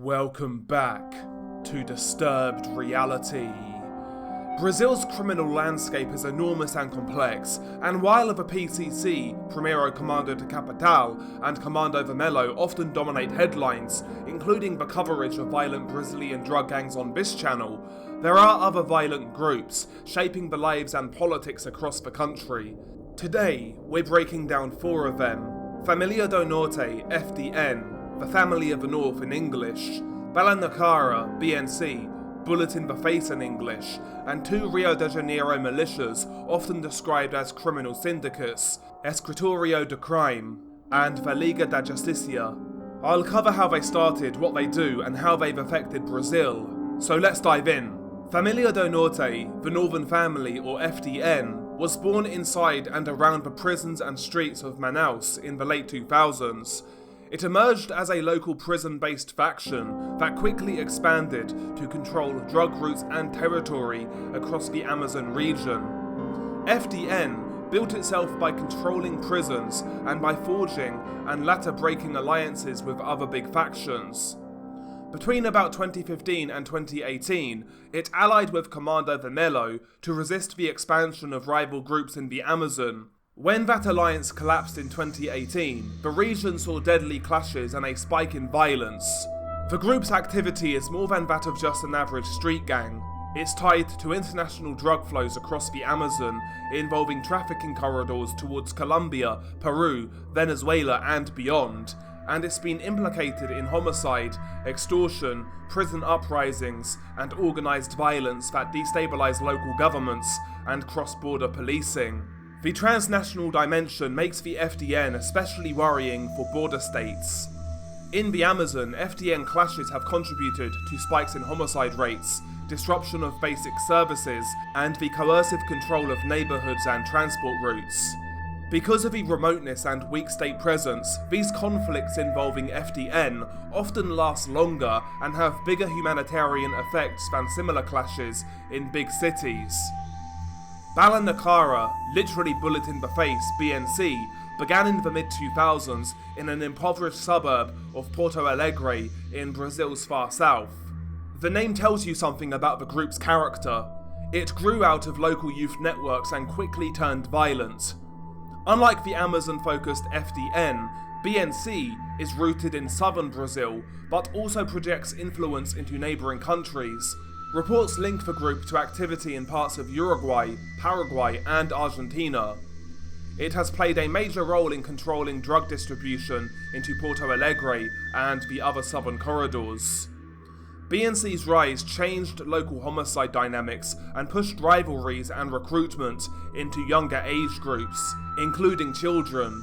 Welcome back to Disturbed Reality. Brazil's criminal landscape is enormous and complex, and while of a PCC, Primeiro Comando de Capital and Comando Vermelho often dominate headlines, including the coverage of violent Brazilian drug gangs on this channel, there are other violent groups shaping the lives and politics across the country. Today, we're breaking down 4 of them: Família do Norte, FDN, the Family of the North in English, Bala na Cara, BNC, Bullet in the Face in English, and 2 Rio de Janeiro militias often described as criminal syndicates, Escritório do Crime and the Liga da Justiça. I'll cover how they started, what they do, and how they've affected Brazil. So let's dive in. Família do Norte, the Northern Family or FDN, was born inside and around the prisons and streets of Manaus in the late 2000s. It emerged as a local prison-based faction that quickly expanded to control drug routes and territory across the Amazon region. FDN built itself by controlling prisons and by forging and later breaking alliances with other big factions. Between about 2015 and 2018, it allied with Comando Vermelho to resist the expansion of rival groups in the Amazon. When that alliance collapsed in 2018, the region saw deadly clashes and a spike in violence. The group's activity is more than that of just an average street gang. It's tied to international drug flows across the Amazon, involving trafficking corridors towards Colombia, Peru, Venezuela and beyond, and it's been implicated in homicide, extortion, prison uprisings, and organised violence that destabilise local governments and cross-border policing. The transnational dimension makes the FDN especially worrying for border states. In the Amazon, FDN clashes have contributed to spikes in homicide rates, disruption of basic services, and the coercive control of neighbourhoods and transport routes. Because of the remoteness and weak state presence, these conflicts involving FDN often last longer and have bigger humanitarian effects than similar clashes in big cities. Bala na Cara, literally Bullet in the Face, BNC, began in the mid-2000s in an impoverished suburb of Porto Alegre in Brazil's far south. The name tells you something about the group's character. It grew out of local youth networks and quickly turned violent. Unlike the Amazon-focused FDN, BNC is rooted in southern Brazil, but also projects influence into neighbouring countries. Reports link the group to activity in parts of Uruguay, Paraguay and Argentina. It has played a major role in controlling drug distribution into Porto Alegre and the other southern corridors. BNC's rise changed local homicide dynamics and pushed rivalries and recruitment into younger age groups, including children.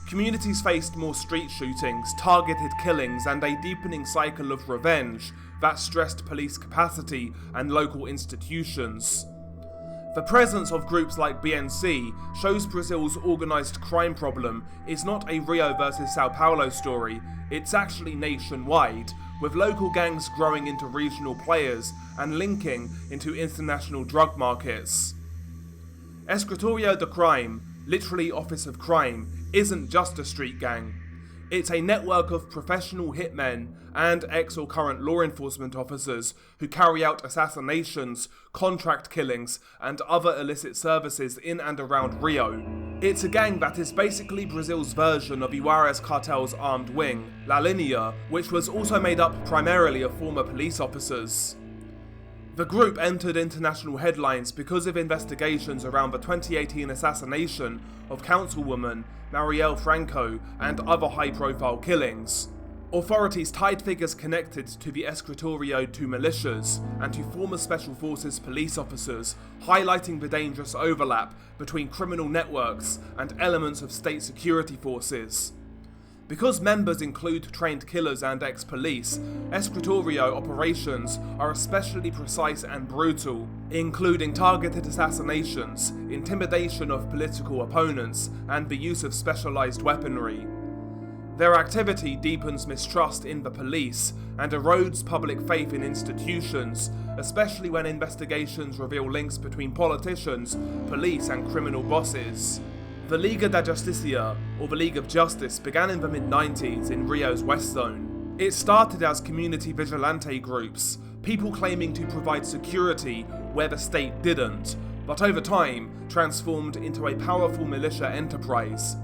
Communities faced more street shootings, targeted killings, and a deepening cycle of revenge that stressed police capacity and local institutions. The presence of groups like BNC shows Brazil's organised crime problem is not a Rio versus Sao Paulo story, it's actually nationwide, with local gangs growing into regional players and linking into international drug markets. Escritório do Crime, literally Office of Crime, isn't just a street gang. It's a network of professional hitmen and ex or current law enforcement officers who carry out assassinations, contract killings, and other illicit services in and around Rio. It's a gang that is basically Brazil's version of Juarez cartel's armed wing, La Linea, which was also made up primarily of former police officers. The group entered international headlines because of investigations around the 2018 assassination of councilwoman Marielle Franco and other high-profile killings. Authorities tied figures connected to the Escritório to militias and to former Special Forces police officers, highlighting the dangerous overlap between criminal networks and elements of state security forces. Because members include trained killers and ex-police, Escritório operations are especially precise and brutal, including targeted assassinations, intimidation of political opponents, and the use of specialised weaponry. Their activity deepens mistrust in the police and erodes public faith in institutions, especially when investigations reveal links between politicians, police, and criminal bosses. The Liga da Justiça, or the League of Justice, began in the mid-90s in Rio's West Zone. It started as community vigilante groups, people claiming to provide security where the state didn't, but over time transformed into a powerful militia enterprise.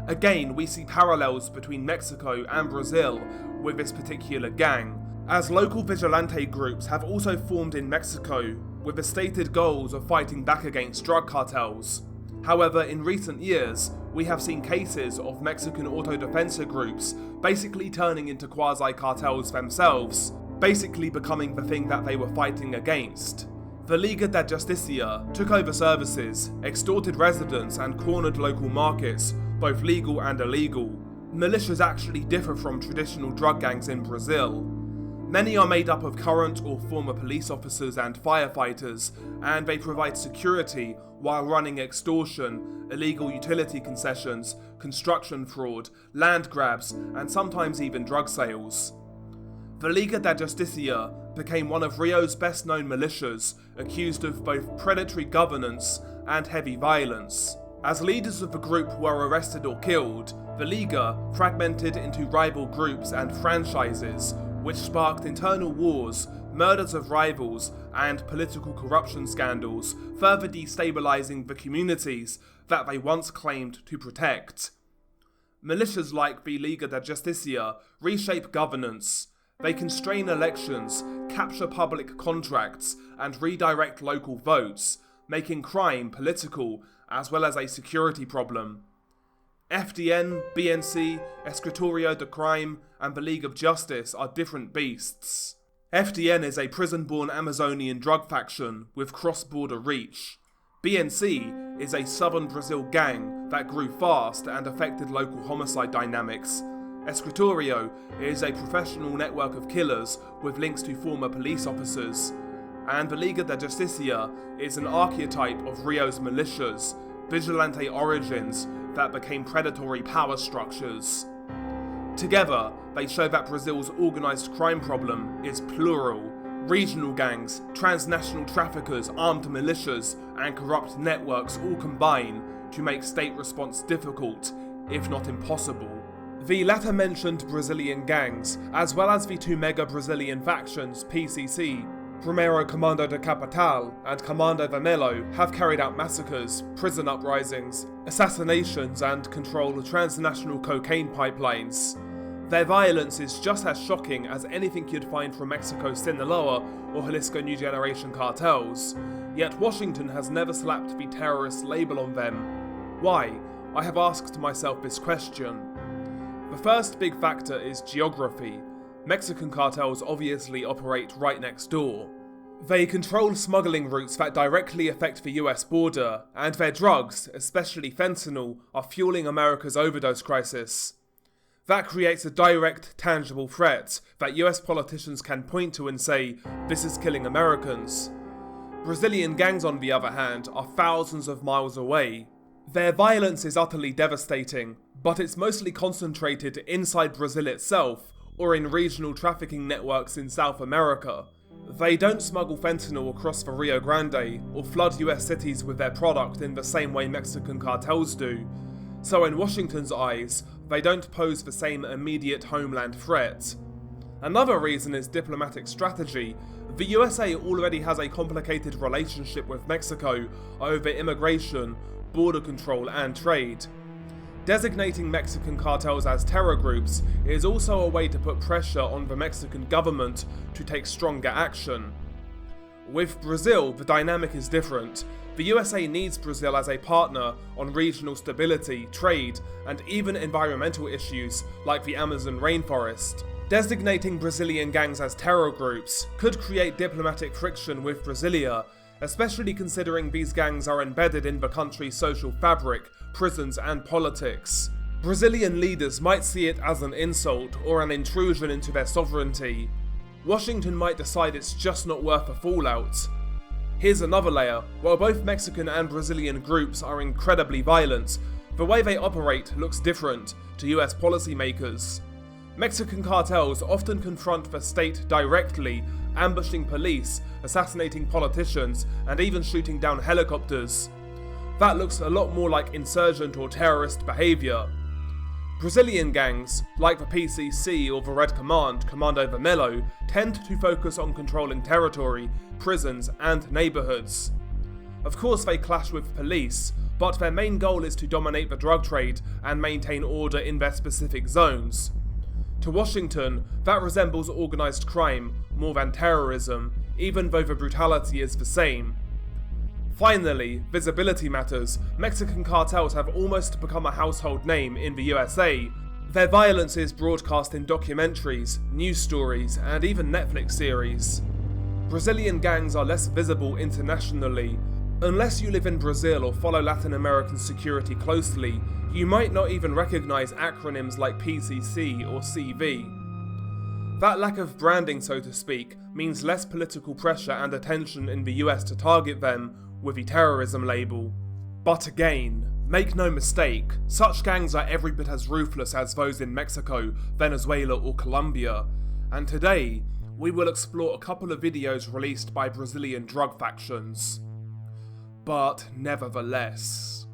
Again, we see parallels between Mexico and Brazil with this particular gang, as local vigilante groups have also formed in Mexico with the stated goals of fighting back against drug cartels. However, in recent years, we have seen cases of Mexican autodefensa groups basically turning into quasi-cartels themselves, basically becoming the thing that they were fighting against. The Liga de Justicia took over services, extorted residents and cornered local markets, both legal and illegal. Militias actually differ from traditional drug gangs in Brazil. Many are made up of current or former police officers and firefighters, and they provide security while running extortion, illegal utility concessions, construction fraud, land grabs, and sometimes even drug sales. The Liga de Justicia became one of Rio's best-known militias, accused of both predatory governance and heavy violence. As leaders of the group were arrested or killed, the Liga fragmented into rival groups and franchises, which sparked internal wars, murders of rivals, and political corruption scandals, further destabilizing the communities that they once claimed to protect. Militias like the Liga de Justicia reshape governance. They constrain elections, capture public contracts, and redirect local votes, making crime political as well as a security problem. FDN, BNC, Escritorio de Crime, and the League of Justice are different beasts. FDN is a prison-born Amazonian drug faction with cross-border reach. BNC is a southern Brazil gang that grew fast and affected local homicide dynamics. Escritorio is a professional network of killers with links to former police officers. And the Liga de Justicia is an archetype of Rio's militias, vigilante origins that became predatory power structures. Together, they show that Brazil's organised crime problem is plural. Regional gangs, transnational traffickers, armed militias, and corrupt networks all combine to make state response difficult, if not impossible. The latter mentioned Brazilian gangs, as well as the two mega Brazilian factions, PCC, Primeiro Comando da Capital and Comando Vermelho, have carried out massacres, prison uprisings, assassinations, and control transnational cocaine pipelines. Their violence is just as shocking as anything you'd find from Mexico's Sinaloa or Jalisco New Generation cartels, yet Washington has never slapped the terrorist label on them. Why? I have asked myself this question. The first big factor is geography. Mexican cartels obviously operate right next door. They control smuggling routes that directly affect the US border, and their drugs, especially fentanyl, are fueling America's overdose crisis. That creates a direct, tangible threat that US politicians can point to and say, this is killing Americans. Brazilian gangs, on the other hand, are thousands of miles away. Their violence is utterly devastating, but it's mostly concentrated inside Brazil itself, or in regional trafficking networks in South America. They don't smuggle fentanyl across the Rio Grande, or flood US cities with their product in the same way Mexican cartels do. So in Washington's eyes, they don't pose the same immediate homeland threat. Another reason is diplomatic strategy. The USA already has a complicated relationship with Mexico over immigration, border control, and trade. Designating Mexican cartels as terror groups is also a way to put pressure on the Mexican government to take stronger action. With Brazil, the dynamic is different. The USA needs Brazil as a partner on regional stability, trade, and even environmental issues like the Amazon rainforest. Designating Brazilian gangs as terror groups could create diplomatic friction with Brasilia, especially considering these gangs are embedded in the country's social fabric, prisons, and politics. Brazilian leaders might see it as an insult or an intrusion into their sovereignty. Washington might decide it's just not worth a fallout. Here's another layer. While both Mexican and Brazilian groups are incredibly violent, the way they operate looks different to US policymakers. Mexican cartels often confront the state directly, ambushing police, assassinating politicians, and even shooting down helicopters. That looks a lot more like insurgent or terrorist behaviour. Brazilian gangs, like the PCC or the Red Command, Comando Vermelho, tend to focus on controlling territory, prisons, and neighbourhoods. Of course they clash with police, but their main goal is to dominate the drug trade and maintain order in their specific zones. To Washington, that resembles organised crime more than terrorism, even though the brutality is the same. Finally, visibility matters. Mexican cartels have almost become a household name in the USA. Their violence is broadcast in documentaries, news stories, and even Netflix series. Brazilian gangs are less visible internationally. Unless you live in Brazil or follow Latin American security closely, you might not even recognise acronyms like PCC or CV. That lack of branding, so to speak, means less political pressure and attention in the US to target them with the terrorism label. But again, make no mistake, such gangs are every bit as ruthless as those in Mexico, Venezuela or Colombia, and today we will explore a couple of videos released by Brazilian drug factions. But nevertheless,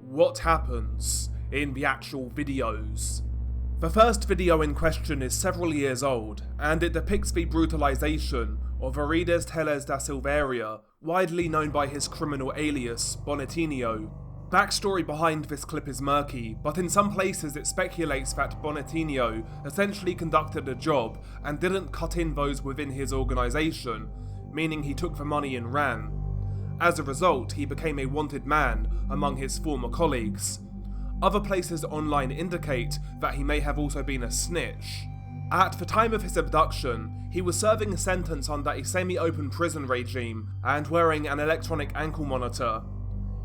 what happens in the actual videos? The first video in question is several years old, and it depicts the brutalization of Arides Teles da Silveira, widely known by his criminal alias, Bonitinho. Backstory behind this clip is murky, but in some places it speculates that Bonitinho essentially conducted a job and didn't cut in those within his organisation, meaning he took the money and ran. As a result, he became a wanted man among his former colleagues. Other places online indicate that he may have also been a snitch. At the time of his abduction, he was serving a sentence under a semi-open prison regime and wearing an electronic ankle monitor.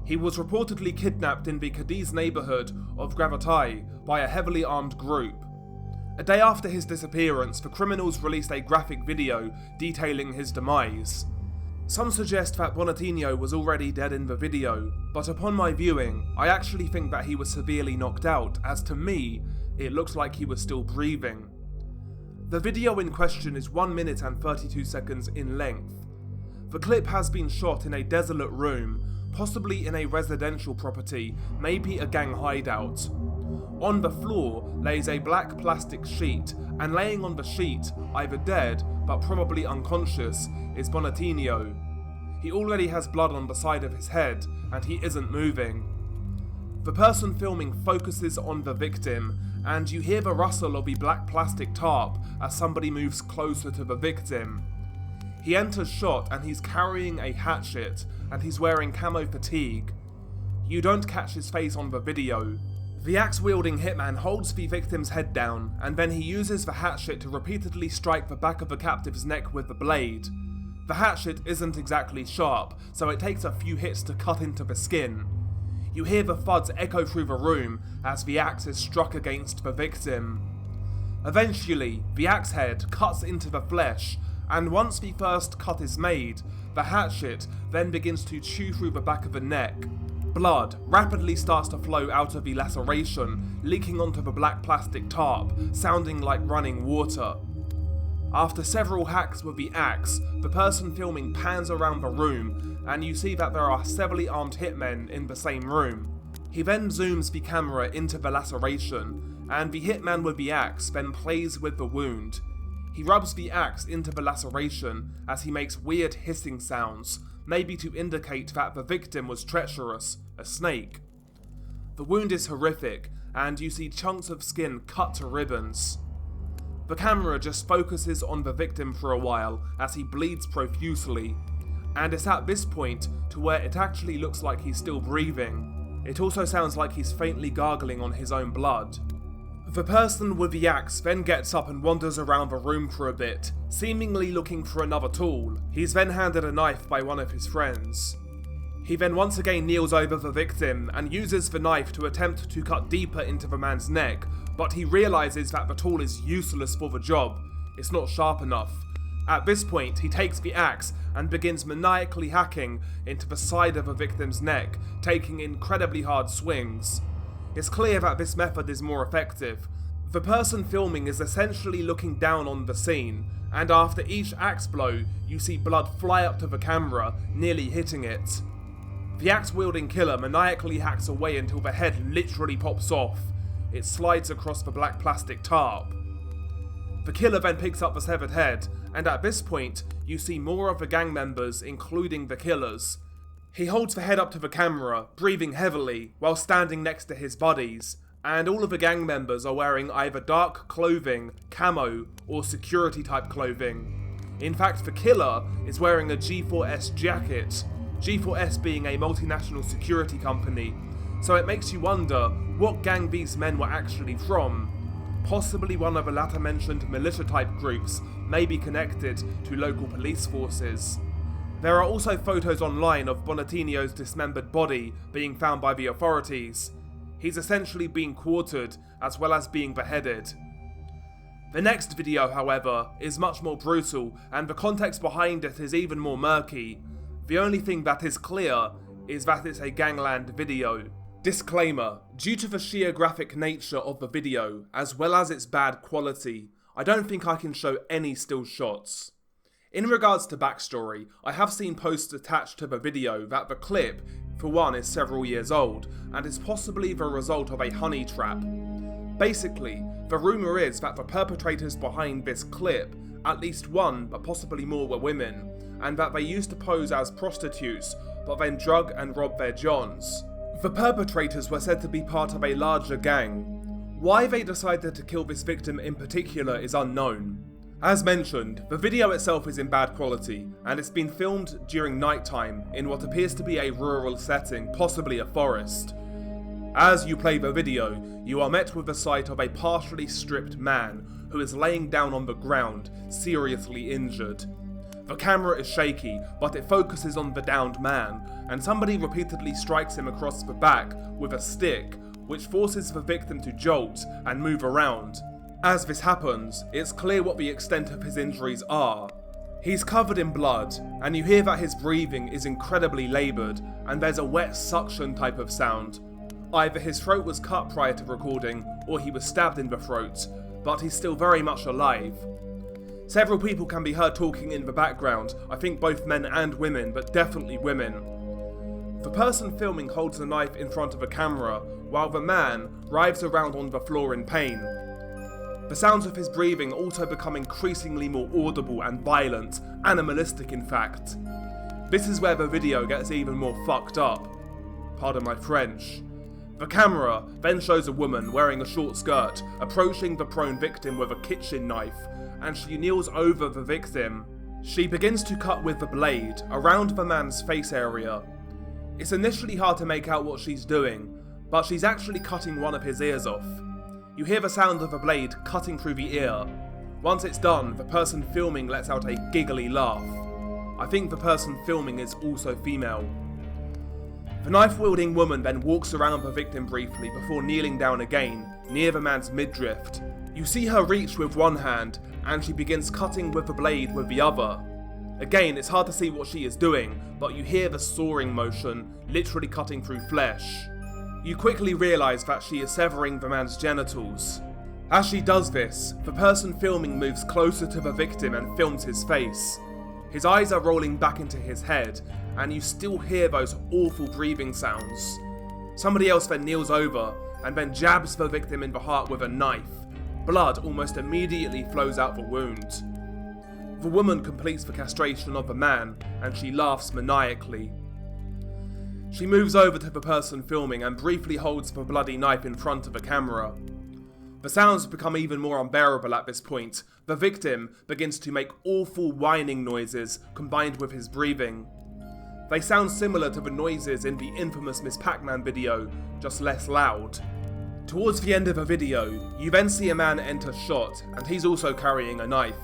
He was reportedly kidnapped in the Cadiz neighbourhood of Gravataí by a heavily armed group. A day after his disappearance, the criminals released a graphic video detailing his demise. Some suggest that Bonitinho was already dead in the video, but upon my viewing, I actually think that he was severely knocked out, as to me, it looks like he was still breathing. The video in question is 1 minute and 32 seconds in length. The clip has been shot in a desolate room, possibly in a residential property, maybe a gang hideout. On the floor lays a black plastic sheet, and laying on the sheet, either dead but probably unconscious, is Bonitinho. He already has blood on the side of his head, and he isn't moving. The person filming focuses on the victim, and you hear the rustle of the black plastic tarp as somebody moves closer to the victim. He enters shot and he's carrying a hatchet, and he's wearing camo fatigue. You don't catch his face on the video. The axe-wielding hitman holds the victim's head down, and then he uses the hatchet to repeatedly strike the back of the captive's neck with the blade. The hatchet isn't exactly sharp, so it takes a few hits to cut into the skin. You hear the thuds echo through the room as the axe is struck against the victim. Eventually, the axe head cuts into the flesh, and once the first cut is made, the hatchet then begins to chew through the back of the neck. Blood rapidly starts to flow out of the laceration, leaking onto the black plastic tarp, sounding like running water. After several hacks with the axe, the person filming pans around the room, and you see that there are severely armed hitmen in the same room. He then zooms the camera into the laceration, and the hitman with the axe then plays with the wound. He rubs the axe into the laceration as he makes weird hissing sounds, maybe to indicate that the victim was treacherous, a snake. The wound is horrific, and you see chunks of skin cut to ribbons. The camera just focuses on the victim for a while as he bleeds profusely, and it's at this point to where it actually looks like he's still breathing. It also sounds like he's faintly gargling on his own blood. The person with the axe then gets up and wanders around the room for a bit, seemingly looking for another tool. He's then handed a knife by one of his friends. He then once again kneels over the victim and uses the knife to attempt to cut deeper into the man's neck, but he realises that the tool is useless for the job. It's not sharp enough. At this point, he takes the axe and begins maniacally hacking into the side of the victim's neck, taking incredibly hard swings. It's clear that this method is more effective. The person filming is essentially looking down on the scene, and after each axe blow, you see blood fly up to the camera, nearly hitting it. The axe-wielding killer maniacally hacks away until the head literally pops off. it slides across the black plastic tarp. The killer then picks up the severed head, and at this point, you see more of the gang members, including the killers. He holds the head up to the camera, breathing heavily, while standing next to his buddies, and all of the gang members are wearing either dark clothing, camo, or security type clothing. In fact, the killer is wearing a G4S jacket, G4S being a multinational security company, so it makes you wonder what gang these men were actually from. Possibly one of the latter mentioned militia type groups, may be connected to local police forces. There are also photos online of Bonatinho's dismembered body being found by the authorities. He's essentially being quartered as well as being beheaded. The next video, however, is much more brutal, and the context behind it is even more murky. The only thing that is clear is that it's a gangland video. Disclaimer: due to the sheer graphic nature of the video, as well as its bad quality, I don't think I can show any still shots. In regards to backstory, I have seen posts attached to the video that the clip, for one, is several years old, and is possibly the result of a honey trap. Basically, the rumour is that the perpetrators behind this clip, at least one but possibly more, were women, and that they used to pose as prostitutes, but then drug and rob their johns. The perpetrators were said to be part of a larger gang. Why they decided to kill this victim in particular is unknown. As mentioned, the video itself is in bad quality, and it's been filmed during nighttime in what appears to be a rural setting, possibly a forest. As you play the video, you are met with the sight of a partially stripped man who is laying down on the ground, seriously injured. The camera is shaky, but it focuses on the downed man, and somebody repeatedly strikes him across the back with a stick, which forces the victim to jolt and move around. As this happens, it's clear what the extent of his injuries are. He's covered in blood, and you hear that his breathing is incredibly laboured, and there's a wet suction type of sound. Either his throat was cut prior to recording, or he was stabbed in the throat, but he's still very much alive. Several people can be heard talking in the background, I think both men and women, but definitely women. The person filming holds a knife in front of a camera, while the man writhes around on the floor in pain. The sounds of his breathing also become increasingly more audible and violent, animalistic in fact. This is where the video gets even more fucked up. Pardon my French. The camera then shows a woman wearing a short skirt approaching the prone victim with a kitchen knife, and she kneels over the victim. She begins to cut with the blade around the man's face area. It's initially hard to make out what she's doing, but she's actually cutting one of his ears off. You hear the sound of the blade cutting through the ear. Once it's done, the person filming lets out a giggly laugh. I think the person filming is also female. The knife-wielding woman then walks around the victim briefly before kneeling down again, near the man's midriff. You see her reach with one hand, and she begins cutting with the blade with the other. Again, it's hard to see what she is doing, but you hear the sawing motion, literally cutting through flesh. You quickly realise that she is severing the man's genitals. As she does this, the person filming moves closer to the victim and films his face. His eyes are rolling back into his head, and you still hear those awful breathing sounds. Somebody else then kneels over, and then jabs the victim in the heart with a knife. Blood almost immediately flows out the wound. The woman completes the castration of the man, and she laughs maniacally. She moves over to the person filming and briefly holds the bloody knife in front of the camera. The sounds become even more unbearable at this point. The victim begins to make awful whining noises combined with his breathing. They sound similar to the noises in the infamous Miss Pac-Man video, just less loud. Towards the end of the video, you then see a man enter shot, and he's also carrying a knife.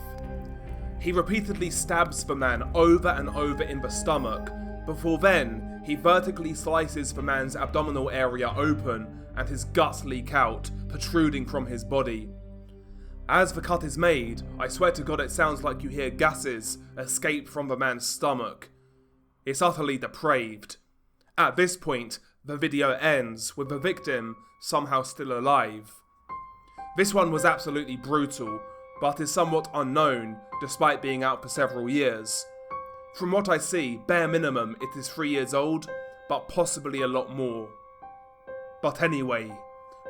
He repeatedly stabs the man over and over in the stomach, before then, he vertically slices the man's abdominal area open, and his guts leak out, protruding from his body. As the cut is made, I swear to God it sounds like you hear gases escape from the man's stomach. It's utterly depraved. At this point, the video ends with the victim somehow still alive. This one was absolutely brutal, but is somewhat unknown despite being out for several years. From what I see, bare minimum it is 3 years old, but possibly a lot more. But anyway,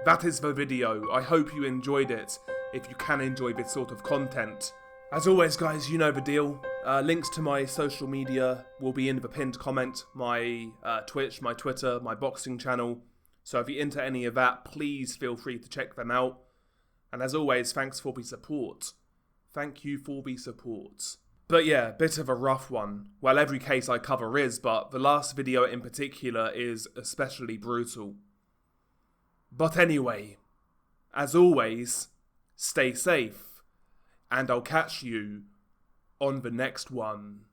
that is the video. I hope you enjoyed it, if you can enjoy this sort of content. As always, guys, you know the deal. Links to my social media will be in the pinned comment. My Twitch, my Twitter, my boxing channel. So if you're into any of that, please feel free to check them out. And as always, thanks for the support. Thank you for the support. But yeah, bit of a rough one. Well, every case I cover is, but the last video in particular is especially brutal. But anyway, as always, stay safe, and I'll catch you on the next one.